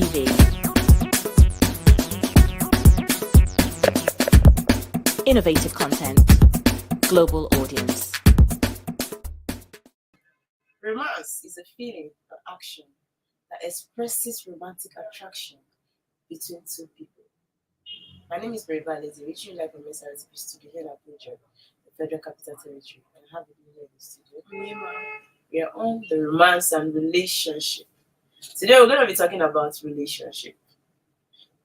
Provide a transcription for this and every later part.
TV. Innovative content, global audience. Romance is a feeling or action that expresses romantic attraction between two people. My name is Maryval And Onyema, reaching live from SRTP studio here in Abuja, the Federal Capital Territory, and I have with me here in the studio. We are on the romance and relationship. Today we're going to be talking about relationship,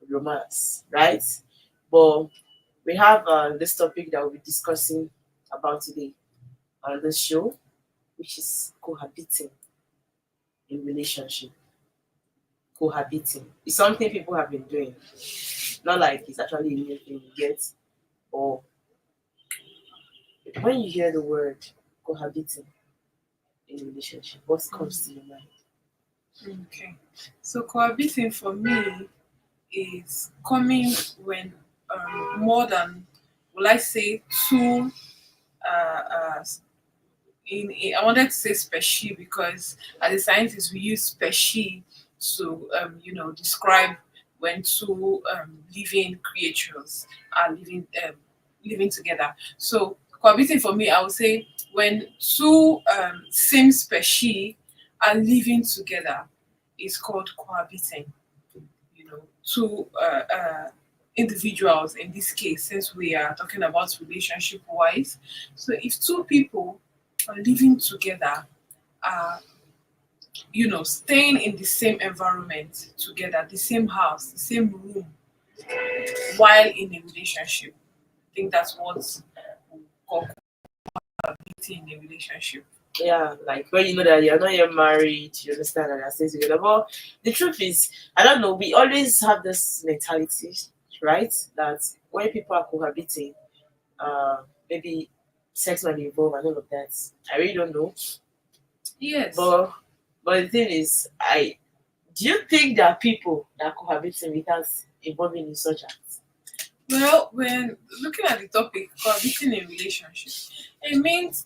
romance, right? But we have this topic that we'll be discussing about today on the show, which is cohabiting in relationship. Cohabiting is something people have been doing, not like it's actually a new thing you get. Or when you hear the word cohabiting in a relationship, what comes to your mind? Okay, so cohabiting for me is coming when more than, will I say, two. I wanted to say species because as a scientist we use species to describe when two living creatures are living together. So cohabiting for me, I would say when two same species are living together is called cohabiting. Two individuals in this case, since we are talking about relationship wise. So if two people are living together, are staying in the same environment together, the same house, the same room, while in a relationship, I think that's what we call cohabiting in a relationship. Yeah, like when you know that you're not yet married, you understand that you're staying together. But the truth is, I don't know, we always have this mentality, right? That when people are cohabiting, maybe sex might be involved and all of that. I really don't know. Yes. But the thing is, do you think there are people that are cohabiting without involving in such acts? Well, when looking at the topic cohabiting in relationship, it means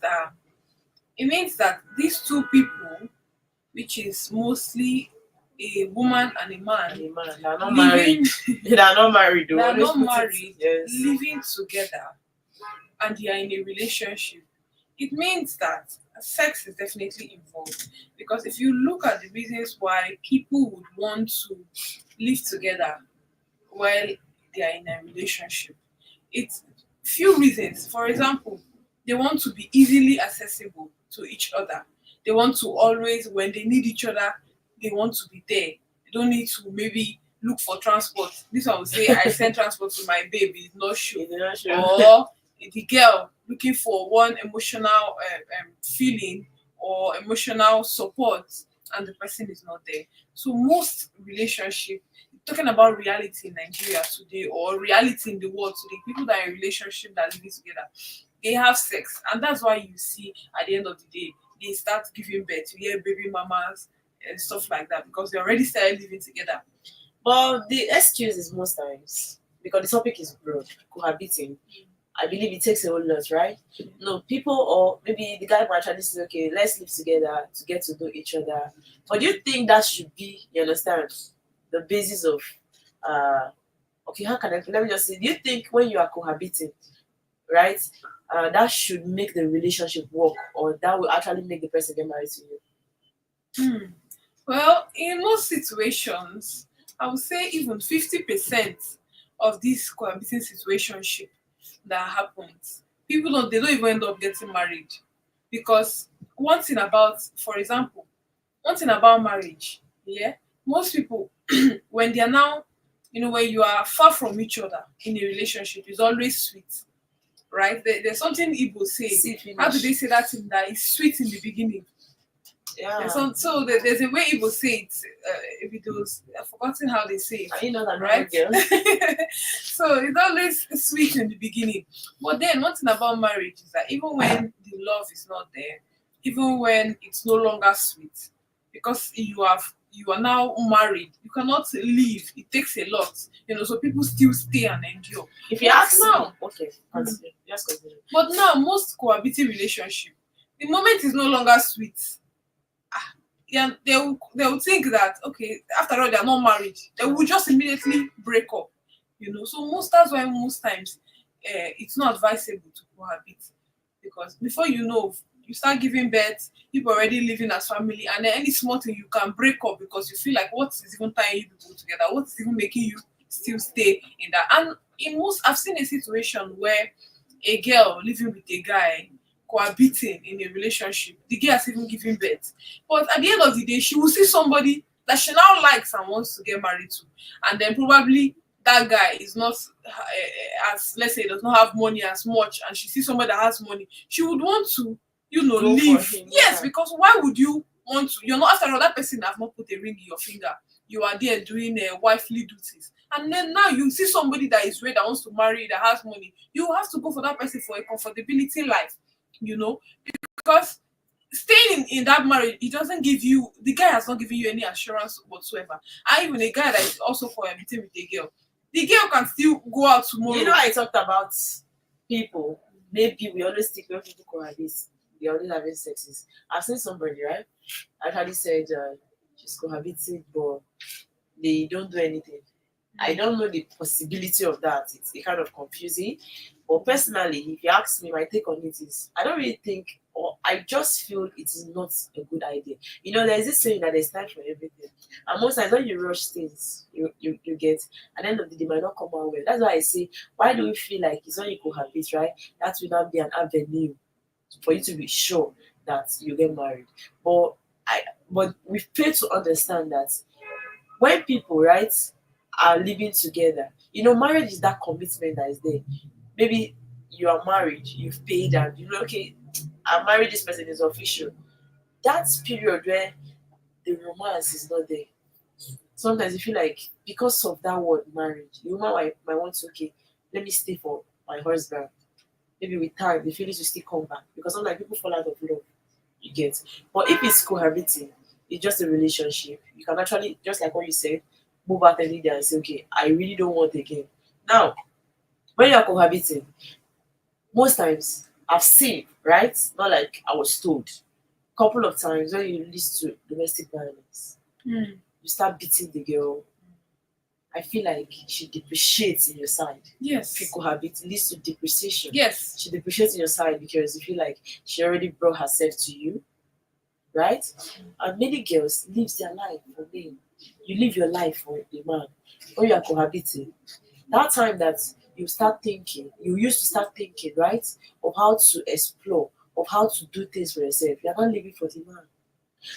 that these two people, which is mostly a woman and a man, They are not married. They are not married. They are not married, Yes. living together, and they are in a relationship. It means that sex is definitely involved. Because if you look at the reasons why people would want to live together while they are in a relationship, it's few reasons. For example, they want to be easily accessible to each other. They want to always, when they need each other, they want to be there. They don't need to maybe look for transport. This one will say, I send transport to my baby, it's not sure. Or the girl looking for one emotional feeling or emotional support, and the person is not there. So most relationship, talking about reality in Nigeria today or reality in the world today, people that are in relationship that are living together, they have sex, and that's why you see at the end of the day they start giving birth. You hear baby mamas and stuff like that because they already started living together. But the excuse is most times because the topic is broad, cohabiting. I believe it takes a whole lot, right? No, people or maybe the guy might actually say, okay, let's live together to get to know each other. But do you think that should be, you understand, the basis of okay, how can I let me just say, do you think when you are cohabiting, right, that should make the relationship work or that will actually make the person get married to you? Well, in most situations, I would say even 50% of this cohabiting situationship that happens, they don't even end up getting married. Because one thing about, for example, one thing about marriage, yeah, most people when they are now, when you are far from each other in a relationship, it's always sweet. Right? There's something Igbo say. How do they say that thing that is sweet in the beginning? Yeah. There's a way Igbo say it. If it was, I've forgotten how they say it. Are you not that right? Girl? So it's always sweet in the beginning. But then one thing about marriage is that even when the love is not there, even when it's no longer sweet, because you are now married, you cannot leave. It takes a lot, so people still stay and endure. If you ask now, okay, continue. Just continue. But now most cohabiting relationship, the moment is no longer sweet. yeah, they will think that okay, after all, they are not married. They will just immediately break up. So that's why most times it's not advisable to cohabit, because before you know, you start giving birth, people already living as family, and then any small thing you can break up because you feel like what is even tying you people together? What is even making you still stay in that? And I've seen a situation where a girl living with a guy cohabiting in a relationship, the girl has even given birth. But at the end of the day, she will see somebody that she now likes and wants to get married to. And then probably that guy is not as, let's say, does not have money as much, and she sees somebody that has money, she would want to, Go for leave. him, Yes, yeah. because why would you want to? You're not, after all, that person have not put a ring in your finger. You are there doing wifely duties. And then now you see somebody that is ready, that wants to marry, that has money. You have to go for that person for a comfortability life, because staying in that marriage, it doesn't give you, the guy has not given you any assurance whatsoever. And even a guy that is also cohabiting with a girl, the girl can still go out tomorrow. I talked about people. Maybe we always think when people cohabit, they always having sexes. I've seen somebody, right? Actually said she's cohabiting, but they don't do anything. I don't know the possibility of that. It's kind of confusing. But personally, if you ask me, my take on it is I don't really think, or I just feel it is not a good idea. There's this saying that there's time for everything. And most times when you rush things, you get, at the end of the day, might not come out well. That's why I say, why do we feel like it's when you cohabit, right? That will not be an avenue for you to be sure that you get married. But I but we fail to understand that when people, right, are living together, marriage is that commitment that is there. Maybe you are married, you've paid, and okay, I married this person, is official. That period where the romance is not there. Sometimes you feel like because of that word marriage, the woman might want to, okay, let me stay for my husband. Maybe with time the feelings will still come back, because sometimes people fall out of love. You get. But if it's cohabiting, it's just a relationship. You can actually, just like what you said, move out any day and say, okay, I really don't want again. Now, when you're cohabiting, most times I've seen, right? Not like I was told. Couple of times when you listen to domestic violence, Mm. you start beating the girl. I feel like she depreciates in your side. Yes. If you cohabit, it leads to depreciation. Yes. She depreciates in your side because you feel like she already brought herself to you, right? And many girls live their life for men. You live your life for a man. When you are cohabiting, that time that you used to start thinking, right, of how to explore, of how to do things for yourself. You're not living for the man.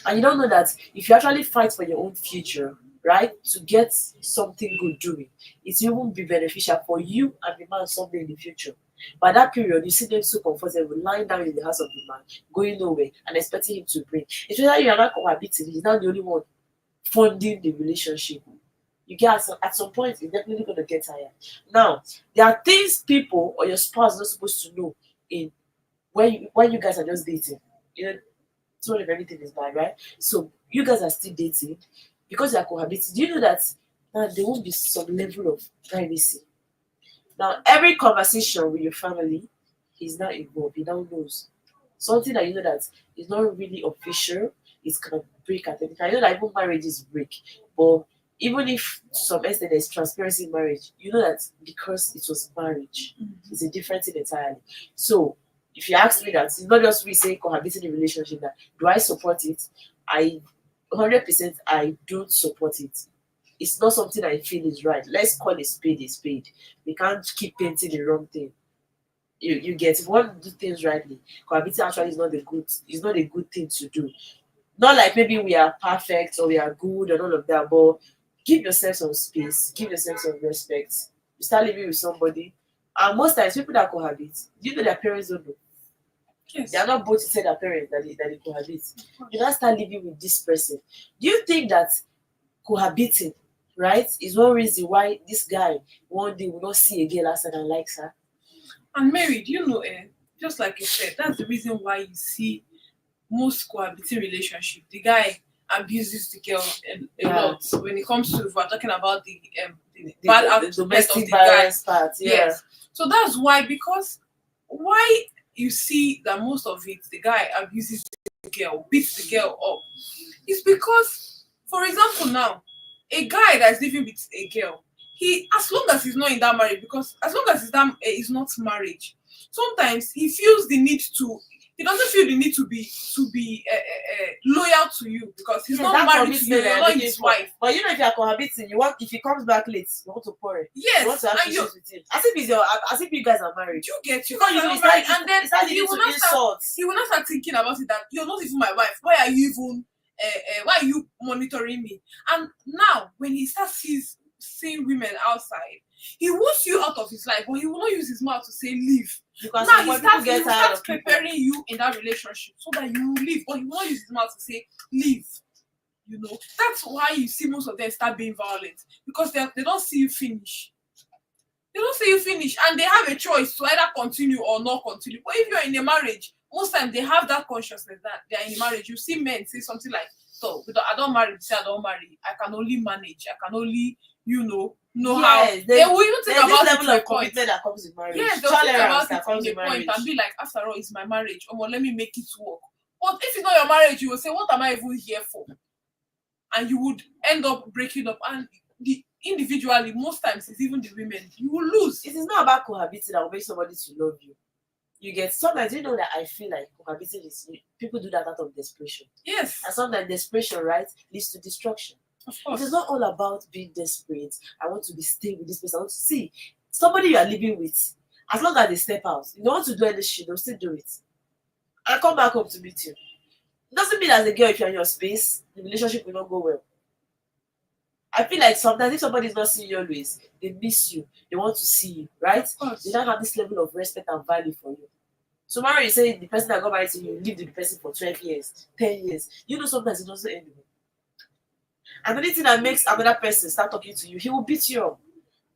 And you don't know that if you actually fight for your own future, right, to get something good doing, it will even be beneficial for you and the man someday in the future. By that period, you see them so comfortable lying down in the house of the man, going nowhere, and expecting him to bring. Especially you are not cohabiting, he's not the only one funding the relationship. You get at some point, it's definitely going to get tired. Now, there are things people or your spouse is not supposed to know in when you guys are just dating. It's not if everything is bad, right? So you guys are still dating because you are cohabiting. Do you know that now there won't be some level of privacy? Now every conversation with your family is now involved. He now knows something that you know that is not really official. It's gonna break at any time. I know that even marriages break, but even if to some extent there's transparency in marriage, you know that because it was marriage, it's a different thing entirely. So if you ask me that, it's not just we say cohabiting in a relationship. That do I support it? I 100% I don't support it. It's not something I feel is right. Let's call a spade a spade. We can't keep painting the wrong thing. You get, if you want to do things rightly, cohabiting actually is not a good thing to do. Not like maybe we are perfect or we are good and all of that, but give yourself some space, give yourself some respect. You start living with somebody, and most times people that cohabit, do you know their parents don't know? Yes. They are not both to tell their parents that they cohabit. You now start living with this person. Do you think that cohabiting, right, is one reason why this guy one day will not see a girl outside and likes her? And Mary, do you know, just like you said, that's the reason why you see most cohabiting relationship, the guy abuses the girl a Yeah. lot. When it comes to, if we're talking about the The, bad the aspect of domestic the guy. violence part, yeah. Yes. So that's why, because why you see that most of it, the guy abuses the girl, beats the girl up. It's because, for example, now, a guy that's living with a girl, he, as long as he's not in that marriage, because as long as it's not marriage, sometimes he feels the need to. He doesn't feel the need to be loyal to you because he's not married to you. You're not his wife. But you know, if you are cohabiting, you want, if he comes back late, you want to quarrel. Yes, you want to have issues with him. As if you guys are married. You get you. Because you know, Married, and then he will not start thinking about it that you're not even my wife. Why are you even? Why are you monitoring me? And now, when he starts seeing women outside, he wants you out of his life, but he will not use his mouth to say leave. Because now he starts preparing you in that relationship so that you will leave, but he will not use his mouth to say leave. You know, that's why you see most of them start being violent, because they don't see you finish. They don't see you finish, and they have a choice to either continue or not continue. But if you're in a marriage, most times they have that consciousness that they're in a marriage. You see men say something like, so I don't marry, say I don't marry. I can only manage. I can only, how. Yes, They will even think about level it of commitment that comes with marriage. Yes, they'll think about that comes it with in a marriage. point and be like, after all, it's my marriage. Oh, well, let me make it work. But if it's not your marriage, you will say, what am I even here for? And you would end up breaking up. And individually, most times it's even the women, you will lose. It is not about cohabiting that will make somebody to love you. You get, sometimes, you know, that I feel like cohabiting is, people do that out of desperation. Yes. And sometimes desperation, right, leads to destruction. Of course. It is not all about being desperate. I want to be staying with this person. I want to see somebody you are living with. As long as they step out, you don't want to do any shit, they'll still do it. And come back home to meet you. It doesn't mean as a girl, if you're in your space, the relationship will not go well. I feel like sometimes if somebody is not seeing you always, they miss you. They want to see you, right? They don't have this level of respect and value for you. Tomorrow you say the person that got married to you, lived with the person for 12 years, 10 years. You know, sometimes it doesn't end well. And anything that makes another person start talking to you, he will beat you up.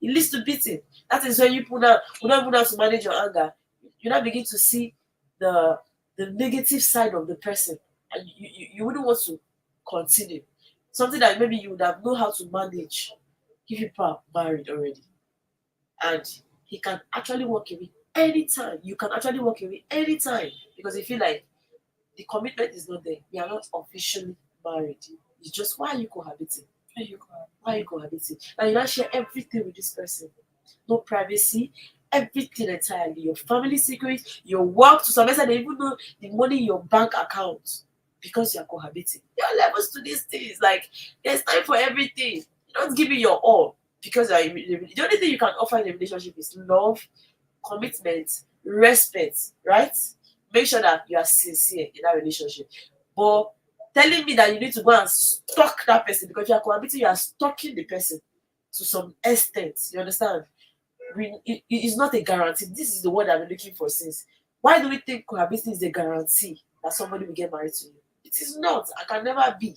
It leads to beating. That is when you will not even have to manage your anger. You now begin to see the negative side of the person, and you wouldn't want to continue. Something that maybe you would have known how to manage if you are married already. And he can actually walk away anytime. You can actually walk away anytime because you feel like the commitment is not there. You are not officially married. It's just, why are you cohabiting? Why are you cohabiting? And you now share everything with this person. No privacy, everything entirely. Your family secrets, your work, to some extent, they even know the money in your bank account because you are cohabiting. There are levels to these things. Like, there's time for everything. You don't give it your all because the only thing you can offer in a relationship is love, commitment, respect, right? Make sure that you are sincere in that relationship. But telling me that you need to go and stalk that person, because you are cohabiting, you are stalking the person to some extent. You understand? It is not a guarantee. This is the word I've been looking for since. Why do we think cohabiting is a guarantee that somebody will get married to you? It is not. I can never be.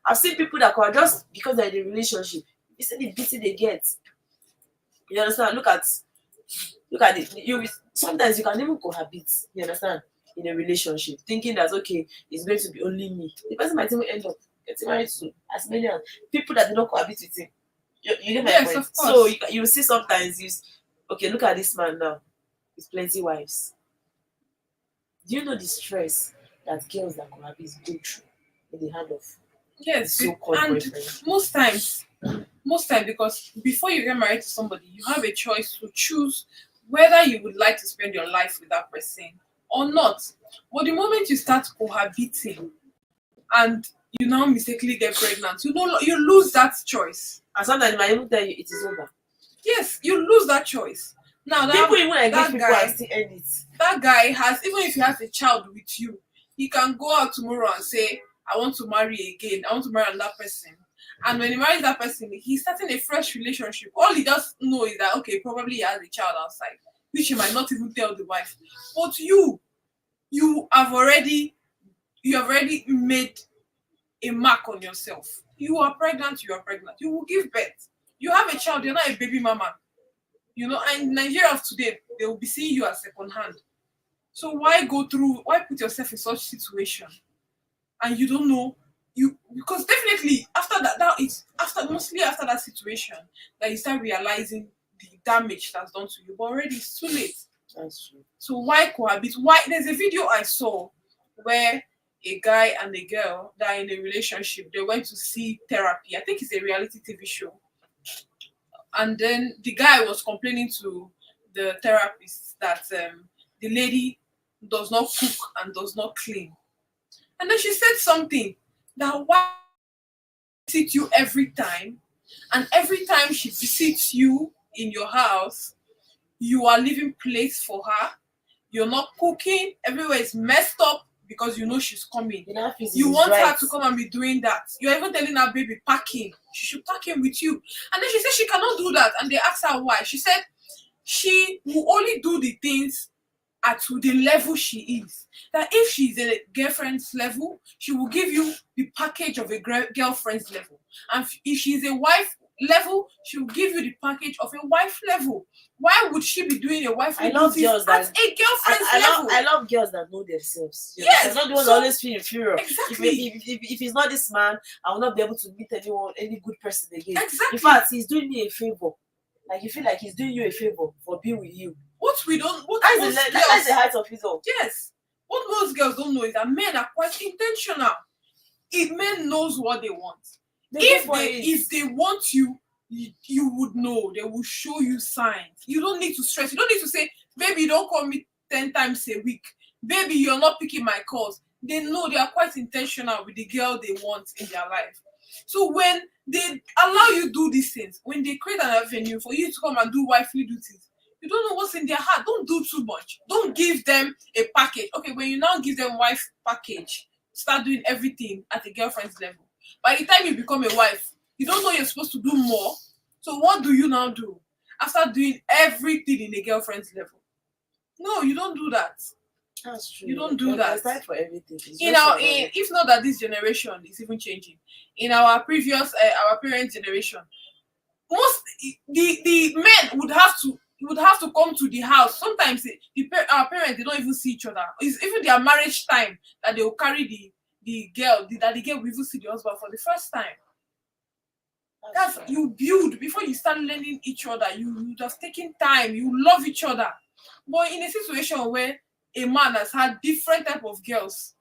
I've seen people that cohabit just because they're in a relationship. You see the beating they get. You understand? Look at it. Sometimes you can even cohabit. You understand? In a relationship, thinking that okay, it's going to be only me. The person might even end up getting married to as many people that did not cohabit with him. You get my point? Of course. So you see sometimes okay, look at this man now with plenty wives. Do you know the stress that girls that cohabit go through in the hand of so-called boyfriend? Most times, because before you get married to somebody, you have a choice to choose whether you would like to spend your life with that person or not. But the moment you start cohabiting and you now mistakenly get pregnant, you lose that choice. And sometimes they might even tell you it is over. Yes, you lose that choice. Now people even engage people and still end it. That guy has, even if he has a child with you, he can go out tomorrow and say, I want to marry again. I want to marry another person. And when he marries that person, he's starting a fresh relationship. All he does know is that, okay, probably he has a child outside, which he might not even tell the wife. But you have already made a mark on yourself. You are pregnant. You will give birth. You have a child. You're not a baby mama. And in Nigeria of today, they will be seeing you as second hand. So why put yourself in such situation? And you don't know, because definitely after mostly after that situation, that you start realizing the damage that's done to you. But already it's too late. That's true. So why cohabit? Why? There's a video I saw where a guy and a girl that are in a relationship. They went to see therapy. I think it's a reality TV show. And then the guy was complaining to the therapist that the lady does not cook and does not clean. And then she said something that why visit you every time, and every time she visits you in your house, you are leaving plates for her. You're not cooking. Everywhere is messed up because you know she's coming. You want her to come and be doing that. You're even telling her baby packing. She should pack in with you. And then she said she cannot do that. And they asked her why. She said she will only do the things at the level she is. That if she's a girlfriend's level, she will give you the package of a girlfriend's level. And if she's a wife level, she will give you the package of a wife level. Why would she be doing a wife I love girls at that a girlfriend's level? I love girls that know themselves. Yes, I'm not the one that always feel inferior. Exactly. If he's not this man, I will not be able to meet any good person again. Exactly. In fact, he's doing me a favor. Like you feel like he's doing you a favor for being with you. What we don't, what that's the height of it all. Yes. What most girls don't know is that men are quite intentional. If men knows what they want, if they want you, you would know. They will show you signs. You don't need to stress. You don't need to say, baby, you don't call me 10 times a week. Baby, you're not picking my calls. They know. They are quite intentional with the girl they want in their life. So when they allow you do these things, when they create an avenue for you to come and do wifely duties, you don't know what's in their heart. Don't do too much. Don't give them a package. Okay, when you now give them wife package, start doing everything at a girlfriend's level. By the time you become a wife, you don't know you're supposed to do more. So what do you now do after doing everything in a girlfriend's level? No, you don't do that. That's true. You don't do that. It's time for everything. If not that this generation is even changing. In our previous our parents' generation, most the men would have to come to the house. Sometimes our parents, they don't even see each other. It's even their marriage time that they will carry the girl will even see the husband for the first time. That's right. You build before you start learning each other. You just taking time. You love each other. But in a situation where a man has had different type of girls,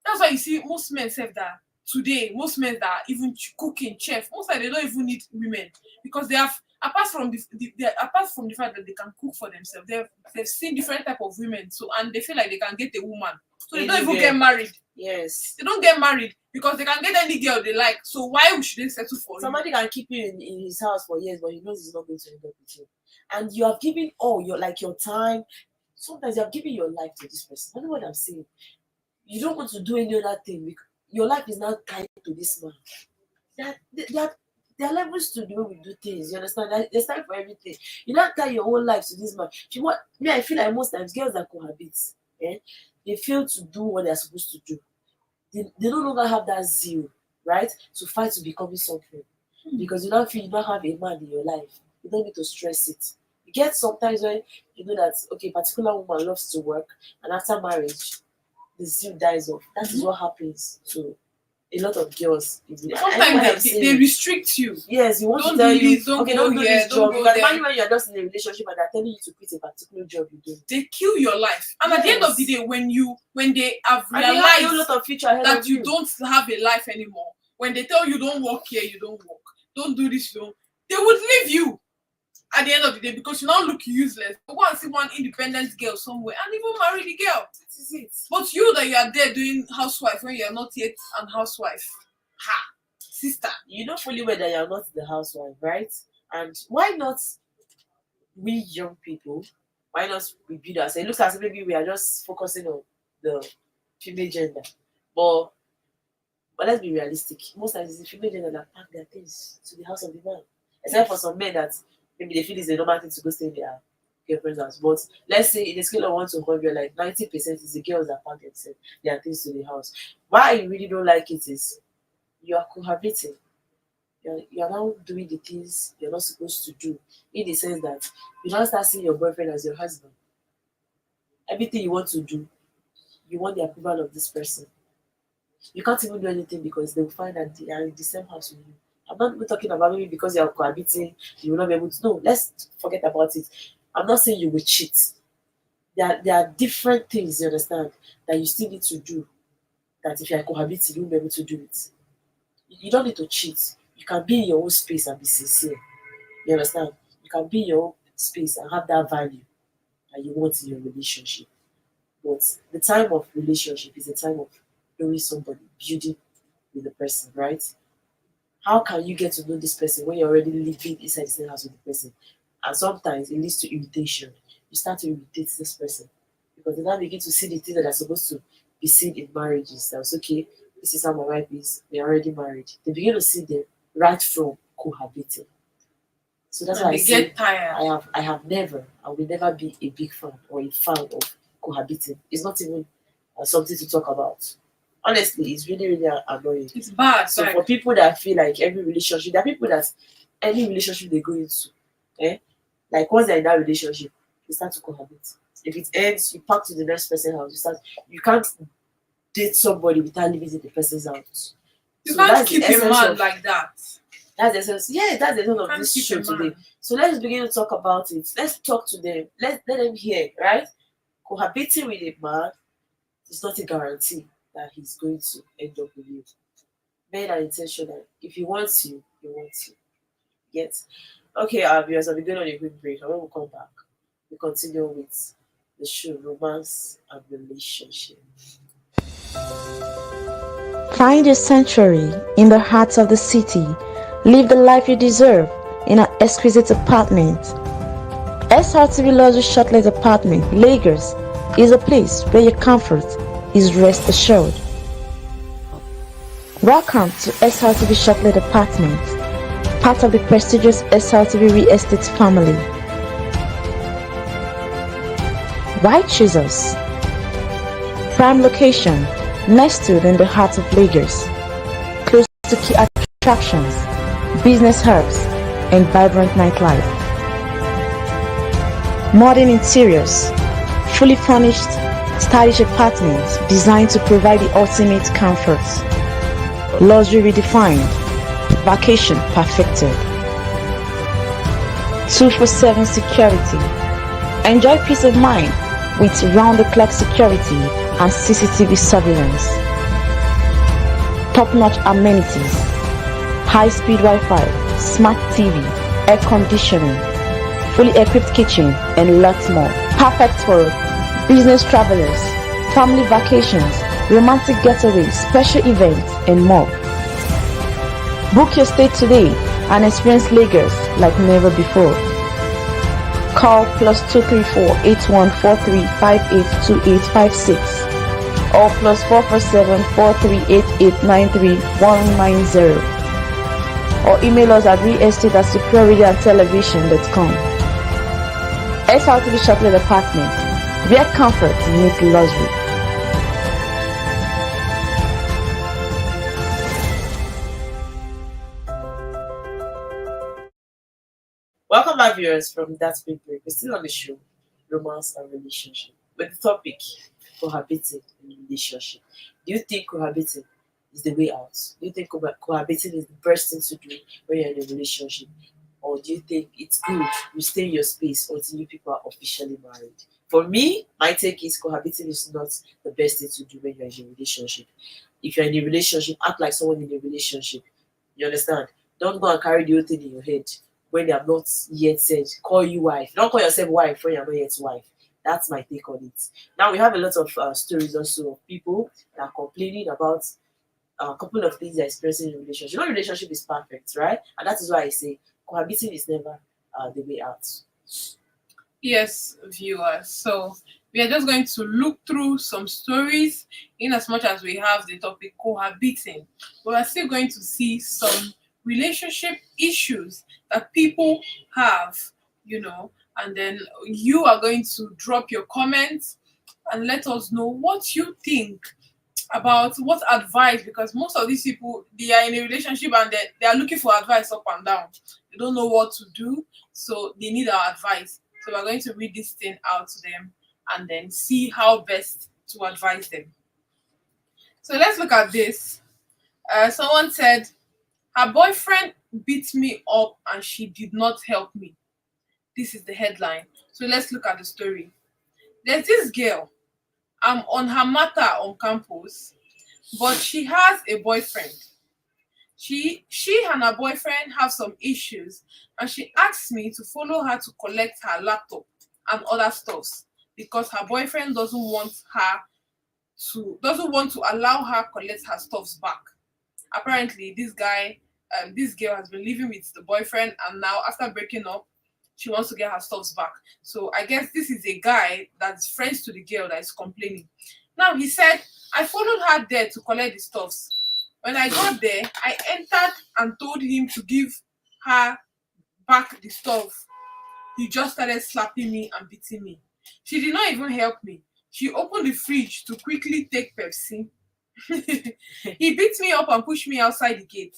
that's why you see most men say that today, most men that are even cooking, chef, most of them, they don't even need women because they have, apart from the fact that they can cook for themselves, they've seen different type of women, so, and they feel like they can get a woman, so they don't even get married. Yes, they don't get married because they can get any girl they like. So why should they settle for somebody can keep you in his house for years, but he knows he's not going to end up with you, and you have given all your time. Sometimes you have given your life to this person. You know what I'm saying? You don't want to do any other thing because your life is not tied to this man. There are levels to the way we do things. You understand? There's time for everything. You don't tie your whole life to this man. If you want, I feel like most times girls that cohabit, they fail to do what they're supposed to do. They no longer have that zeal, right, to fight to becoming something. Because you don't have a man in your life. You don't need to stress it. You get sometimes when you know that, okay, particular woman loves to work, and after marriage, the zeal dies off. That is what happens to a lot of girls. Sometimes they restrict you. Yes, you want don't to tell do you, this, don't okay, go don't do here, this don't job. go Because there. when you're just in a relationship and they're telling you to quit a particular job you do, they kill your life. And at the end of the day, when they have realized a lot of future ahead that of you don't have a life anymore, when they tell you don't work here, you don't work, don't do this, they would leave you at the end of the day because you now look useless. Go and see one independent girl somewhere and even marry the girl. That is it. But you that you are there doing housewife when you are not yet an housewife. Ha! Sister. You know fully well that you're not the housewife, right? And why not we young people, why not we build ourselves? It looks as if maybe we are just focusing on the female gender. But let's be realistic. Most times it's the female gender that pack their things to the house of the man. Except for some men that maybe they feel it's a normal thing to go stay in their girlfriend's house. But let's say in a scale of 1 to 100, like 90% is the girls that pack their things to the house. Why I really don't like it is you are cohabiting. You are now doing the things you're not supposed to do. In the sense that you don't start seeing your boyfriend as your husband. Everything you want to do, you want the approval of this person. You can't even do anything because they will find that they are in the same house with you. I'm not even talking about maybe because you are cohabiting, you will not be able to. No, let's forget about it. I'm not saying you will cheat. There are different things, you understand, that you still need to do that if you are cohabiting, you won't be able to do it. You don't need to cheat. You can be in your own space and be sincere. You understand? You can be in your own space and have that value that you want in your relationship. But the time of relationship is the time of knowing somebody, building with the person, right? How can you get to know this person when you're already living inside the same house with the person? And sometimes it leads to irritation. You start to irritate this person because they now begin to see the things that are supposed to be seen in marriages. That's okay. This is how my wife is. We're already married. They begin to see them right from cohabiting. So that's And why I they say get tired. I have never, I will never be a big fan or a fan of cohabiting. It's not even something to talk about. Honestly, it's really, really annoying. It's bad. So Like, for people that feel like every relationship, there are people that any relationship they go into, eh, like once they're in that relationship, they start to cohabit. If it ends, you pack to the next person's house. You can't date somebody without living in the person's house. you So can't that's the keep a essence man of like that. that's the essence. Yeah, that's the essence of Can't this keep show a today. man. So let's begin to talk about it. Let's talk to them. Let them hear, right? Cohabiting with a man is not a guarantee that he's going to end up with you. Men are intentional. If he wants you, he wants you. Get okay, viewers, I'll be going on a quick break. And when we come back, we continue with the show Romance and Relationship. Find your sanctuary in the heart of the city. Live the life you deserve in an exquisite apartment. SRTV Luxury Shortlet Apartment, Lagos, is a place where your comfort is rest assured. Welcome to SRTV Shortlet Apartment, part of the prestigious SRTV Real Estate family. Why choose us? Prime location, nestled in the heart of Lagos, close to key attractions, business hubs, and vibrant nightlife. Modern interiors, fully furnished, stylish apartments designed to provide the ultimate comfort. Luxury redefined, vacation perfected. 247 security. Enjoy peace of mind with round-the-clock security and CCTV surveillance. Top-notch amenities, high-speed Wi-Fi, smart TV, air conditioning, fully equipped kitchen, and lots more. Perfect for business travelers, family vacations, romantic getaways, special events, and more. Book your stay today and experience Lagos like never before. Call +234 8143 582856 or +447 4388 190 or email us at realestate@superiorradiotelevision.com. SRTV Shortlet Apartment, where comfort meets luxury. Welcome back, viewers, from that quick break. We're still on the show, Romance and Relationship. With the topic, cohabiting in relationship. Do you think cohabiting is the way out? Do you think cohabiting is the best thing to do when you're in a relationship? Or do you think it's good you stay in your space until you people are officially married? For me, my take is cohabiting is not the best thing to do when you're in a relationship. If you're in a relationship, act like someone in a relationship. You understand? Don't go and carry the whole thing in your head when they have not yet said, call you wife. Don't call yourself wife when you're not yet wife. That's my take on it. Now, we have a lot of stories also of people that are complaining about a couple of things they're experiencing in a relationship. You know, relationship is perfect, right? And that is why I say cohabiting is never the way out. Yes, viewers. So we are just going to look through some stories in as much as we have the topic cohabiting. But we're still going to see some relationship issues that people have, and then you are going to drop your comments and let us know what you think about what advice, because most of these people, they are in a relationship and they are looking for advice up and down. They don't know what to do, so they need our advice. So we're going to read this thing out to them and then see how best to advise them. So let's look at this. Someone said, her boyfriend beat me up and she did not help me. This is the headline. So let's look at the story. There's this girl. I'm on her matter on campus. but she has a boyfriend. She and her boyfriend have some issues, and she asked me to follow her to collect her laptop and other stuffs because her boyfriend doesn't want to allow her collect her stuffs back. Apparently, this girl has been living with the boyfriend, and now after breaking up, she wants to get her stuffs back. So I guess this is a guy that's friends to the girl that is complaining. Now he said, I followed her there to collect the stuffs. When I got there, I entered and told him to give her back the stuff. He just started slapping me and beating me. She did not even help me. She opened the fridge to quickly take Pepsi. He beat me up and pushed me outside the gate.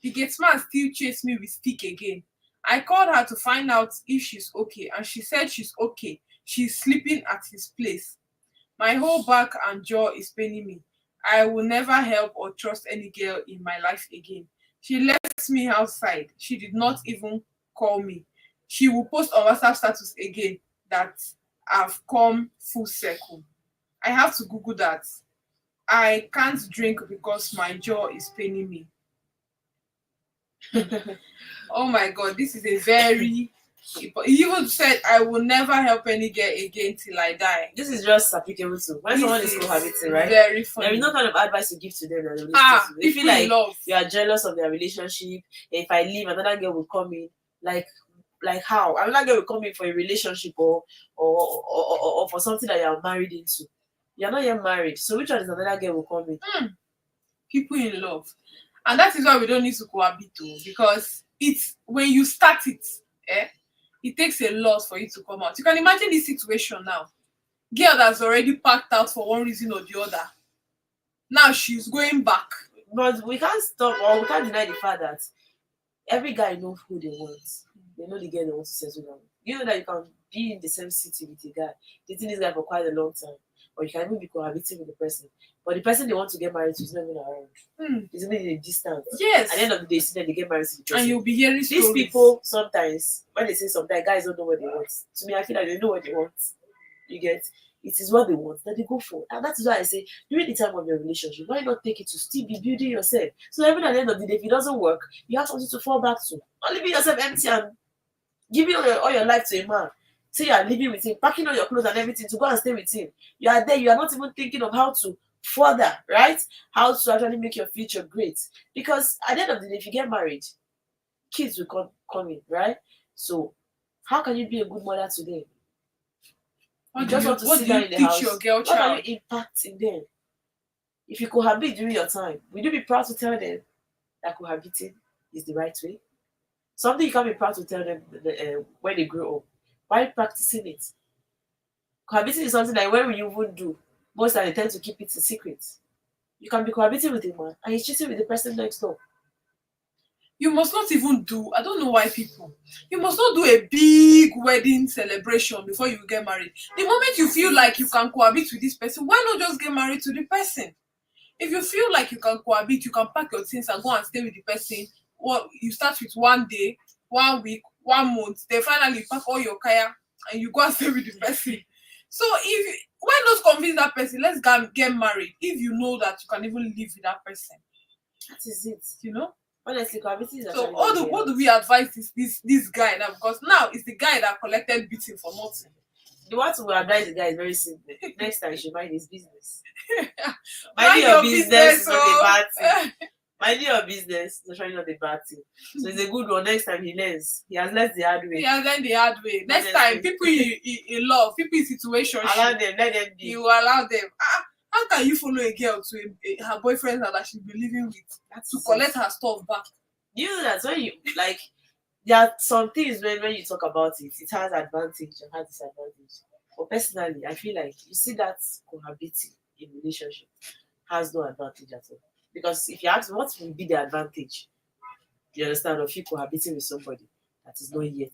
The gateman still chased me with stick again. I called her to find out if she's okay, and she said she's okay. She's sleeping at his place. My whole back and jaw is paining me. I will never help or trust any girl in my life again. She left me outside. She did not even call me. She will post on WhatsApp status again that I've come full circle. I have to Google that. I can't drink because my jaw is paining me. Oh my god, this is a very. He even said, I will never help any girl again till I die. This is just applicable to when someone is cohabiting, right? Very funny. There is no kind of advice to give to them. They feel like you are jealous of their relationship. If I leave, another girl will come in. Like how? Another girl will come in for a relationship or for something that you are married into. You're not yet married. So which one is another girl will come in? People in love. And that is why we don't need to cohabit too, because it's when you start it, it takes a lot for you to come out. You can imagine this situation now. Girl that's already packed out for one reason or the other. Now she's going back. But we can't stop or we can't deny the fact that every guy knows who they want. They know the girl they want to settle down. You know that you can be in the same city with a guy, dating this guy for quite a long time. Or you can even be cohabiting with the person. But the person they want to get married to is not even around. It's even in a distance. Yes. At the end of the day, you see them, they get married to the person. And you'll be hearing these stories. people sometimes, when they say sometimes, guys don't know what they want. To me, I feel like they know what they want. You get? It is what they want that they go for. And that is why I say, during the time of your relationship, why not take it to still be building yourself? So even at the end of the day, if it doesn't work, you have something to fall back to. Not leaving yourself empty and giving all your life to a man. Say you are living with him, packing all your clothes and everything to go and stay with him. You are there, you are not even thinking of how to further, right? How to actually make your future great. Because at the end of the day, if you get married, kids will come in, right? So how can you be a good mother to them? You just want to sit down in the house. Your girl what child? are you impacting them? If you cohabit during your time, will you be proud to tell them that cohabiting is the right way? Something you can't be proud to tell them when they grow up. Why practicing it? Cohabiting is something that when you would do, most of the tend to keep it a secret. You can be cohabiting with a man and he's cheating with the person next door. You must not even do, I don't know why people, you must not do a big wedding celebration before you get married. The moment you feel like you can cohabit with this person, why not just get married to the person? If you feel like you can cohabit, you can pack your things and go and stay with the person. Well, you start with 1 day, 1 week, 1 month, then finally you pack all your kaya and you go and stay with the person. So why not convince that person, let's get married, if you know that you can even live with that person. That is it. You know? Honestly, cohabiting is so what do we advise this guy now? Because now it's the guy that collected beating for nothing. The one to advise the guy is very simple. Next time you should mind his business. Mind your business is not a bad thing. Mind your business, it's actually not a bad thing. So it's a good one. Next time he learns. He has learned the hard way. He has learned the hard way. Next time, people in love, people in situation, allow them, let them be. You allow them. How can you follow a girl to her boyfriend that she's been living with to collect her stuff back? You know that when you like, there are some things when you talk about it, it has advantage and has disadvantage. But personally, I feel like you see that cohabiting in relationship has no advantage at all. Because if you ask what will be the advantage, you understand, of you cohabiting with somebody that is not yet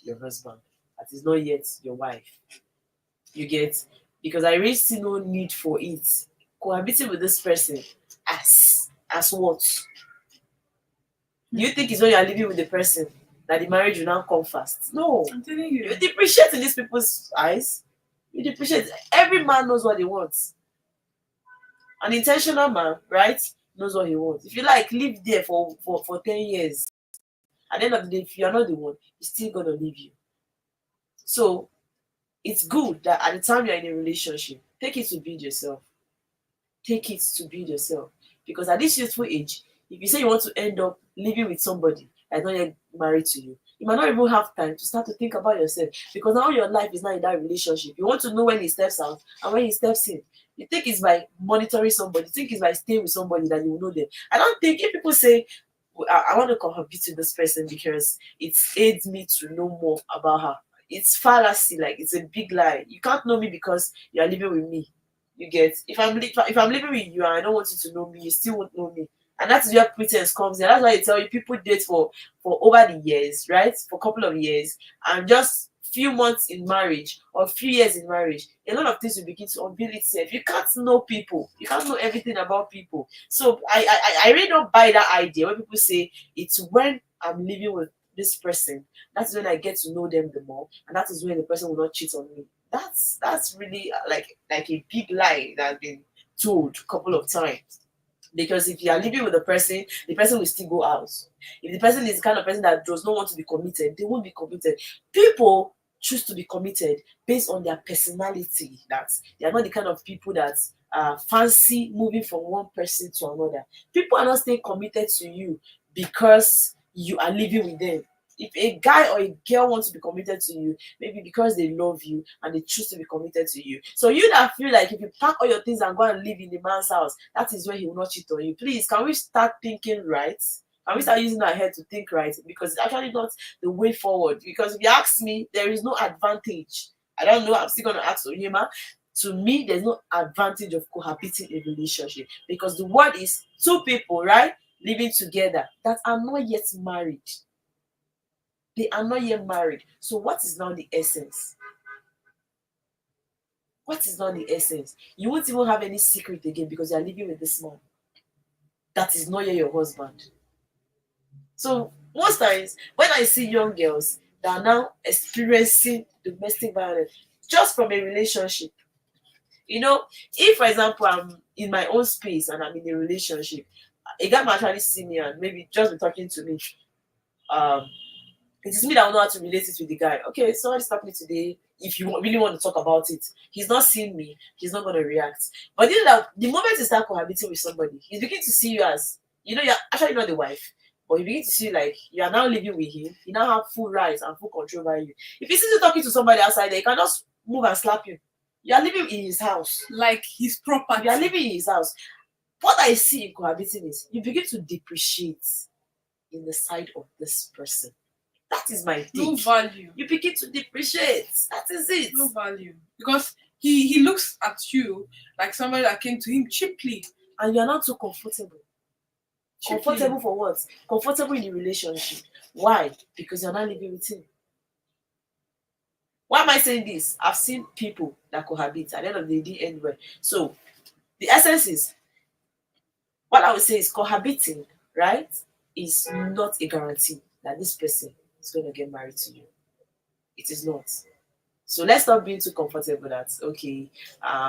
your husband, that is not yet your wife. You get? Because I really see no need for it. Cohabiting with this person as what? You think it's when you are living with the person that the marriage will now come fast? No. I'm telling you. You depreciate in these people's eyes. You depreciate. Every man knows what he wants. An intentional man, right, knows what he wants. If you like, live there for 10 years. At the end of the day, if you are not the one, he's still gonna leave you. So it's good that at the time you're in a relationship, take it to build yourself. Take it to build yourself. Because at this youthful age, if you say you want to end up living with somebody that's not yet married to you, you might not even have time to start to think about yourself. Because now your life is not in that relationship. You want to know when he steps out and when he steps in. You think it's by monitoring somebody, you think it's by staying with somebody that you will know them. I don't think if people say, I want to cohabit with this person because it aids me to know more about her. It's fallacy, like it's a big lie. You can't know me because you are living with me. You get, if I'm living with you and I don't want you to know me, you still won't know me. And that's where pretense comes in. That's why I tell you people date for over the years, right? For a couple of years, and just few months in marriage or few years in marriage, a lot of things will begin to unveil itself. You can't know people. You can't know everything about people. So I really don't buy that idea when people say it's when I'm living with this person, that's when I get to know them the more, and that is when the person will not cheat on me. That's really like a big lie that has been told a couple of times. Because if you are living with the person will still go out. If the person is the kind of person that does not want to be committed, they won't be committed. People choose to be committed based on their personality. That they are not the kind of people that fancy moving from one person to another. People are not staying committed to you because you are living with them. If a guy or a girl wants to be committed to you, maybe because they love you and they choose to be committed to you. So you that feel like if you pack all your things and go and live in the man's house, that is when he will not cheat on you. Please, can we start thinking right? Can we start using our head to think right? Because it's actually not the way forward. Because if you ask me, there is no advantage. I don't know, I'm still going to ask Onyema. To me, there's no advantage of cohabiting a relationship. Because the word is two people, right? Living together that are not yet married. They are not yet married. So what is now the essence? What is now the essence? You won't even have any secret again because you are living with this man that is not yet your husband. So most times when I see young girls that are now experiencing domestic violence just from a relationship, you know, if for example I'm in my own space and I'm in a relationship, a guy might actually see me and maybe just be talking to me. It is me that will know how to relate it with the guy. Okay, so what is happening today? If you really want to talk about it, he's not seeing me, he's not going to react. But you know that the moment you start cohabiting with somebody, he's beginning to see you as, you know, you're actually not the wife, but you begin to see like you are now living with him. You now have full rights and full control over you. If he sees you talking to somebody outside there, he can just move and slap you. You are living in his house. Like his property. You are living in his house. What I see in cohabiting is you begin to depreciate in the side of this person. That is my thing. No value. You begin to depreciate. That is it. No value. Because he looks at you like somebody that came to him cheaply. And you are not so comfortable. Cheaply. Comfortable for what? Comfortable in the relationship. Why? Because you're not living with him. Why am I saying this? I've seen people that cohabit at the end of the day anyway. So the essence is, what I would say is cohabiting, right, is not a guarantee that this person is going to get married to you. It is not. So let's stop being too comfortable that, okay,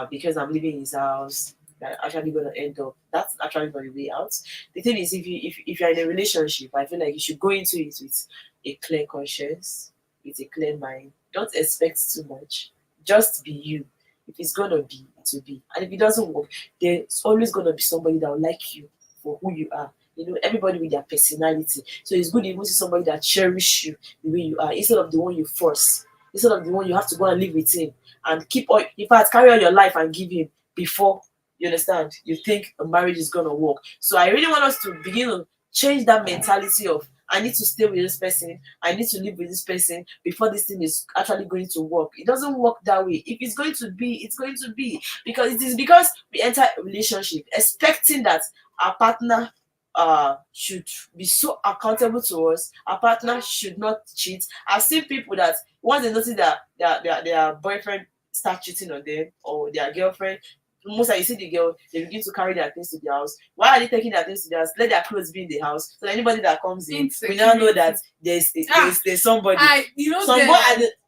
because I'm living in his house, that actually going to end up. That's actually not the way out. The thing is, if you're in a relationship, I feel like you should go into it with a clear conscience, with a clear mind. Don't expect too much. Just be you. If it's going to be, it will be. And if it doesn't work, there's always going to be somebody that will like you for who you are. You know, everybody with their personality. So it's good if you see somebody that cherishes you the way you are, instead of the one you force, instead of the one you have to go and live with him and keep on, in fact, carry on your life and give him before, you understand, you think a marriage is gonna work. So I really want us to begin to change that mentality of, I need to stay with this person, I need to live with this person before this thing is actually going to work. It doesn't work that way. If it's going to be, it's going to be. Because it is because we enter a relationship expecting that our partner should be so accountable to us. Our partner should not cheat. I've seen people that once they notice that their boyfriend start cheating on them or their girlfriend, most like you see the girl, they begin to carry their things to the house. Why are they taking their things to the house? Let their clothes be in the house. So anybody that comes in, we now know that there's somebody.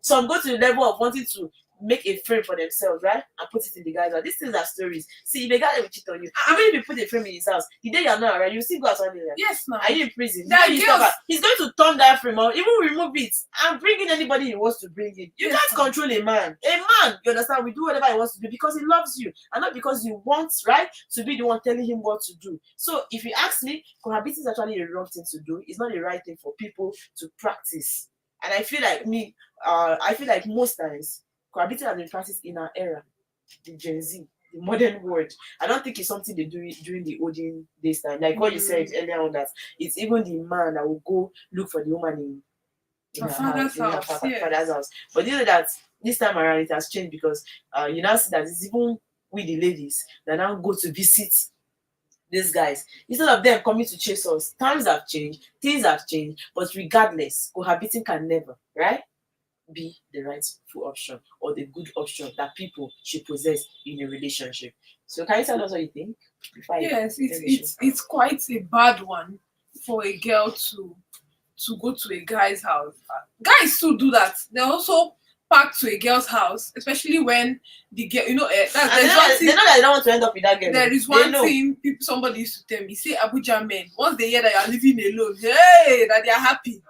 Some go to the level of wanting to make a frame for themselves, right? And put it in the guy's house. These things are stories. See, if a guy will cheat on you, even if you put a frame in his house, the day you're not around, you still go outside there. Yes, now. Are you in prison? There are He's going to turn that frame out, even remove it, and bring in anybody he wants to bring in. You can't control a man. A man, you understand, will do whatever he wants to do because he loves you, and not because you want, right, to be the one telling him what to do. So if you ask me, cohabiting is actually a wrong thing to do. It's not the right thing for people to practice. And I feel like most times cohabiting has been practiced in our era, the Gen Z, the modern world. I don't think it's something they do during the olden days time. Like what you said earlier on, that it's even the man that will go look for the woman in her father's house. But you know that this time around it has changed because you now see that it's even with the ladies that now go to visit these guys instead of them coming to chase us. Times have changed, things have changed, but regardless, cohabiting can never, right, be the rightful option or the good option that people should possess in a relationship. So can you tell us what you think? Yes, it's quite a bad one for a girl to go to a guy's house. Guys still do that. They also pack to a girl's house, especially when the girl, they know that they don't want to end up with that girl. There is one thing somebody used to tell me, say Abuja men, once they hear that you are living alone, hey, that they are happy.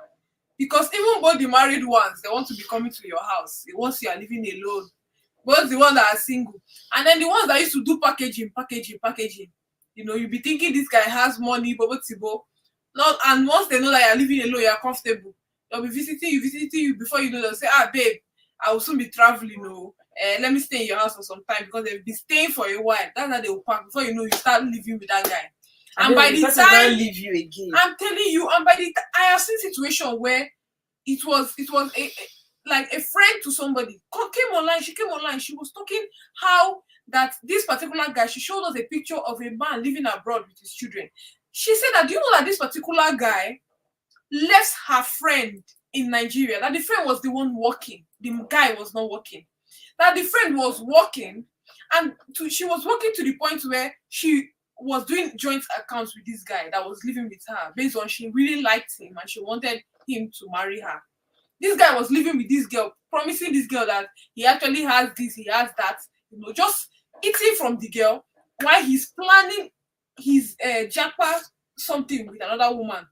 Because even both the married ones, they want to be coming to your house once you are living alone. Both the ones that are single. And then the ones that used to do packaging. You'll be thinking this guy has money, and once they know that you're living alone, you're comfortable. They'll be visiting you before you know, they'll say, babe, I will soon be traveling, let me stay in your house for some time, because they'll be staying for a while. That's how they will pack. Before you know, you start living with that guy. And by the time leave you again, I'm telling you, and by the I have seen situation where it was like a friend to somebody came online. She came online. She was talking how that this particular guy. She showed us a picture of a man living abroad with his children. She said that, do you know that this particular guy left her friend in Nigeria? That the friend was the one working. The guy was not working. That the friend was working, and she was working to the point where she was doing joint accounts with this guy that was living with her based on she really liked him and she wanted him to marry her. This guy was living with this girl, promising this girl that he actually has this, he has that, just eating from the girl while he's planning his japa something with another woman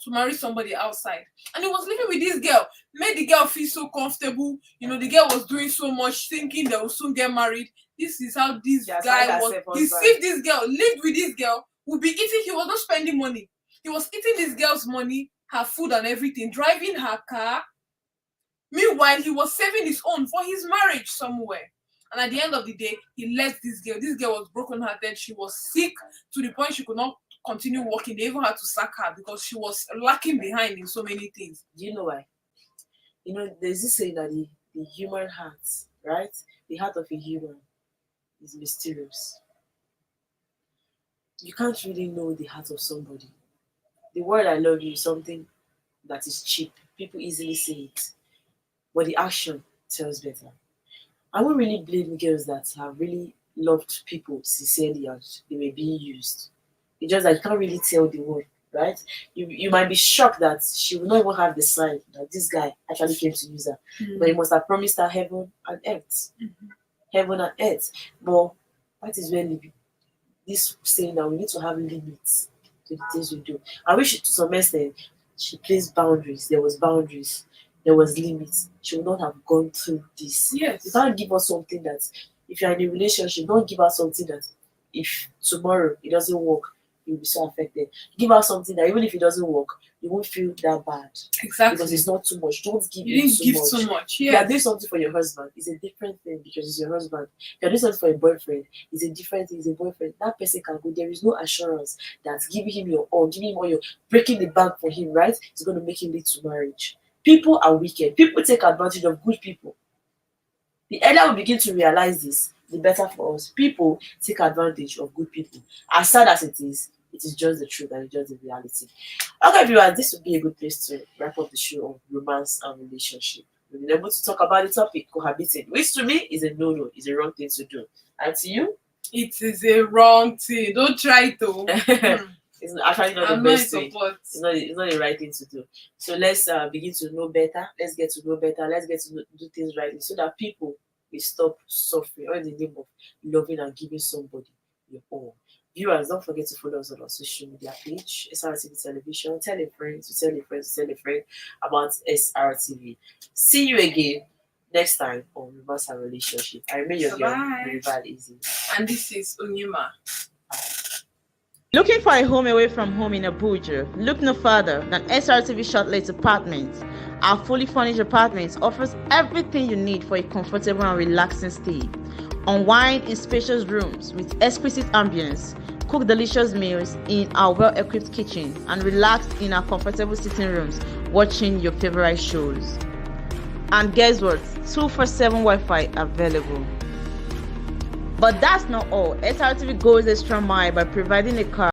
to marry somebody outside. And he was living with this girl, made the girl feel so comfortable. The girl was doing so much, thinking they will soon get married. This is how this guy was. Deceived this girl, lived with this girl, would be eating. He was not spending money. He was eating this girl's money, her food and everything, driving her car. Meanwhile, he was saving his own for his marriage somewhere. And at the end of the day, he left this girl. This girl was broken-hearted. She was sick to the point she could not continue working. They even had to sack her because she was lacking behind in so many things. Do you know why? There's this saying that the human heart, right? The heart of a human is mysterious. You can't really know the heart of somebody. The word I love you is something that is cheap. People easily say it. But the action tells better. I won't really blame girls that have really loved people sincerely and they were being used. It's just that you can't really tell the word, right? You might be shocked that she will not even have the sign that this guy actually came to use her. Mm-hmm. But he must have promised her heaven and earth. Mm-hmm. Heaven and earth. But that is where this saying that we need to have limits to the things we do. I wish to some extent she placed boundaries. There was boundaries. There was limits. She would not have gone through this. Yes. You can't give us something that, if you're in a relationship, don't give us something that if tomorrow it doesn't work, you'll be so affected. Give us something that even if it doesn't work, you won't feel that bad. Exactly. Because it's not too much. Don't give you didn't give too much. Yeah. If you're doing something for your husband, it's a different thing because it's your husband. If you're doing something for a boyfriend, it's a different thing, it's a boyfriend. That person can go. There is no assurance that giving him your all, giving him all your, breaking the bank for him, right? It's going to make him lead to marriage. People are wicked. People take advantage of good people. The earlier we begin to realize this, the better for us. People take advantage of good people. As sad as it is just the truth and it's just the reality. Okay, everyone, this would be a good place to wrap up the show on romance and relationship. We've been able to talk about the topic, cohabiting, which to me is a no-no, is a wrong thing to do. And to you? It is a wrong thing. Don't try to. It's actually not the best thing. It's not the right thing to do. So let's begin to know better. Let's get to know better. Let's get to do things rightly so that people stop suffering, all in the name of loving and giving somebody your own. Viewers, don't forget to follow us on our social media page, SRTV Television. Tell a friend to tell a friend to tell a friend about SRTV. See you again next time on Reverse and Relationship. I remain your girl, Maryval Easy. And this is Onyema. Looking for a home away from home in Abuja? Look no further than SRTV Shortlet Apartments. Our fully furnished apartments offers everything you need for a comfortable and relaxing stay. Unwind in spacious rooms with exquisite ambience. Cook delicious meals in our well-equipped kitchen and relax in our comfortable sitting rooms watching your favorite shows. And guess what? 247 Wi-Fi available. But that's not all. SRTV goes extra mile by providing a car